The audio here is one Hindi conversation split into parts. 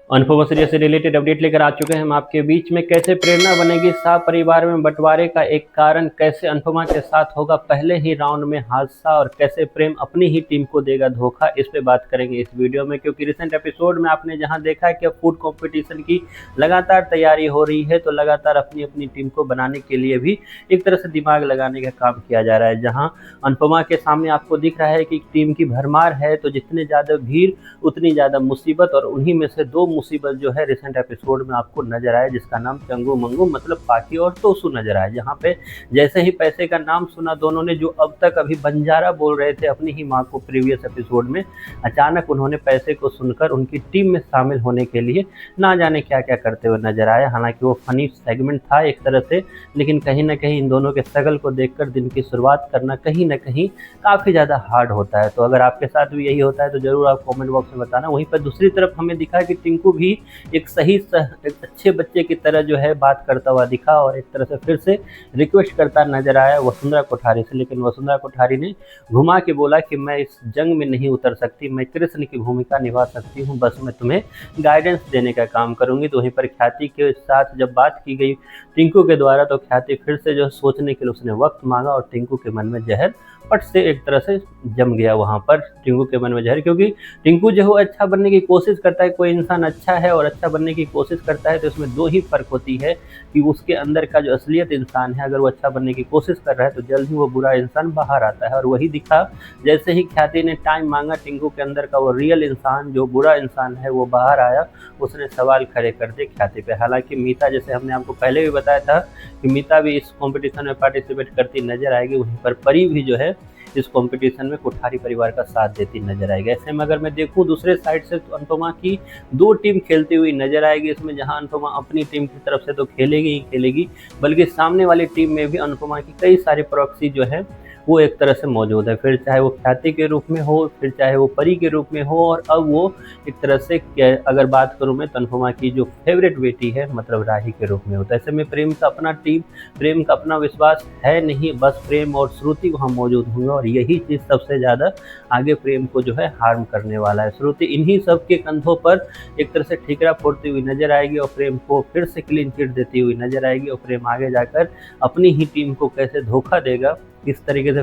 अनुपमा सीरियल से रिलेटेड अपडेट लेकर आ चुके हैं हम आपके बीच में। कैसे प्रेरणा बनेगी शाह परिवार में बंटवारे का एक कारण, कैसे अनुपमा के साथ होगा पहले ही राउंड में हादसा और कैसे प्रेम अपनी ही टीम को देगा धोखा, इस पे बात करेंगे इस वीडियो में। क्योंकि रिसेंट एपिसोड में आपने जहां देखा है कि अब फूड कंपटीशन की लगातार तैयारी हो रही है, तो लगातार अपनी अपनी टीम को बनाने के लिए भी एक तरह से दिमाग लगाने का काम किया जा रहा है। जहाँ अनुपमा के सामने आपको दिख रहा है कि टीम की भरमार है, तो जितने ज़्यादा भीड़ उतनी ज़्यादा मुसीबत, और उन्हीं में से दो मुसीबत जो है रिसेंट एपिसोड में आपको नजर आया, जिसका नाम चंगू मंगू मतलब पाकी और तोसू नजर आया। जहाँ पे जैसे ही पैसे का नाम सुना, दोनों ने जो अब तक अभी बंजारा बोल रहे थे अपनी ही माँ को प्रीवियस एपिसोड में, अचानक उन्होंने पैसे को सुनकर उनकी टीम में शामिल होने के लिए ना जाने क्या क्या करते हुए नजर आया। हालांकि वो फनी सेगमेंट था एक तरह से, लेकिन कहीं ना कहीं इन दोनों के स्ट्रगल को देखकर दिन की शुरुआत करना कहीं ना कहीं काफ़ी ज़्यादा हार्ड होता है। तो अगर आपके साथ भी यही होता है तो ज़रूर आप कमेंट बॉक्स में बताना। वहीं पर दूसरी तरफ हमें दिखा कि टिंकू भी एक एक अच्छे बच्चे की तरह जो है बात करता हुआ दिखा और एक तरह से फिर से रिक्वेस्ट करता नजर आया वसुंधरा कोठारी से। लेकिन वसुंधरा कोठारी ने घुमा के बोला कि मैं इस जंग में नहीं उतर सकती, मैं कृष्ण की भूमिका निभा सकती हूँ, बस मैं तुम्हें गाइडेंस देने का काम करूंगी। तो वहीं पर ख्याति के साथ जब बात की गई टिंकू के द्वारा, तो ख्याति फिर से जो सोचने के लिए उसने वक्त मांगा और टिंकू के मन में जहर पट से एक तरह से जम गया वहाँ पर टिंकू के मन में जहर। क्योंकि टिंकू जो है अच्छा बनने की कोशिश करता है, कोई इंसान अच्छा है और अच्छा बनने की कोशिश करता है तो इसमें दो ही फर्क होती है कि उसके अंदर का जो असलियत इंसान है, अगर वो अच्छा बनने की कोशिश कर रहा है तो जल्द ही वो बुरा इंसान बाहर आता है। और वही दिखा, जैसे ही ख्याति ने टाइम मांगा, टिंकू के अंदर का वो रियल इंसान जो बुरा इंसान है वो बाहर आया, उसने सवाल खड़े कर दिए ख्याति पे। हालांकि मीता, जैसे हमने आपको पहले भी बताया था कि मीता भी इस कॉम्पिटिशन में पार्टिसिपेट करती नजर आएगी, वहीं पर परी भी जो है इस कंपटीशन में कोठारी परिवार का साथ देती नजर आएगी। ऐसे में अगर मैं देखूं दूसरे साइड से तो अनुपमा की दो टीम खेलती हुई नजर आएगी इसमें। जहां अनुपमा अपनी टीम की तरफ से तो खेलेगी ही खेलेगी, बल्कि सामने वाली टीम में भी अनुपमा की कई सारे प्रॉक्सी जो है वो एक तरह से मौजूद है, फिर चाहे वो ख्याति के रूप में हो, फिर चाहे वो परी के रूप में हो, और अब वो एक तरह से अगर बात करूं मैं तो अनुपमा की जो फेवरेट बेटी है मतलब राही के रूप में होता है। ऐसे में प्रेम का अपना टीम, प्रेम का अपना विश्वास है नहीं, बस प्रेम और श्रुति वहाँ मौजूद होंगे, और यही चीज़ सबसे ज़्यादा आगे प्रेम को जो है हार्म करने वाला है। श्रुति इन्हीं सब के कंधों पर एक तरह से ठीकरा फोड़ती हुई नजर आएगी और प्रेम को फिर से क्लीन चिट देती हुई नजर आएगी, और प्रेम आगे जाकर अपनी ही टीम को कैसे धोखा देगा, इस तरीके से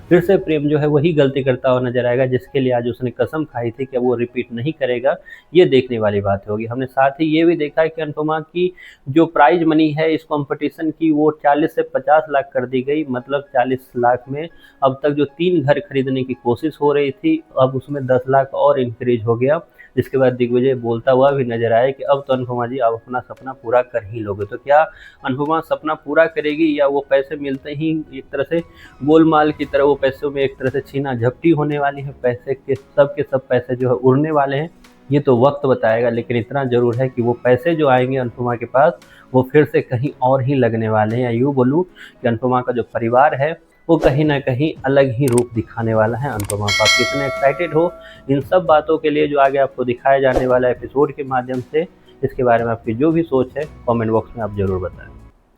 फिर से प्रेम जो है वही गलती करता हुआ नजर आएगा जिसके लिए आज उसने कसम खाई थी कि वो रिपीट नहीं करेगा। ये देखने वाली बात होगी। हमने साथ ही ये भी देखा है कि अनुपमा की जो प्राइज मनी है इस कंपटीशन की वो 40 से 50 लाख कर दी गई। मतलब 40 लाख में अब तक जो 3 घर खरीदने की कोशिश हो रही थी, अब उसमें 10 लाख और इंक्रीज हो गया। जिसके बाद दिग्विजय बोलता हुआ भी नजर आया कि अब तो अनुपमा जी आप अपना सपना पूरा कर ही लोगे। तो क्या अनुपमा सपना पूरा करेगी, या वो पैसे मिलते ही एक तरह से गोलमाल की तरह वो पैसों में एक तरह से छीना झपटी होने वाली है, पैसे के सब पैसे जो है उड़ने वाले हैं, ये तो वक्त बताएगा। लेकिन इतना जरूर है कि वो पैसे जो आएंगे अनुपमा के पास वो फिर से कहीं और ही लगने वाले हैं। या यूँ बोलूँ कि अनुपमा का जो परिवार है वो कहीं ना कहीं अलग ही रूप दिखाने वाला है अनुपमा को। आप कितने एक्साइटेड हो इन सब बातों के लिए जो आगे आपको दिखाया जाने वाला एपिसोड के माध्यम से, इसके बारे में आपकी जो भी सोच है कमेंट बॉक्स में आप जरूर बताएं।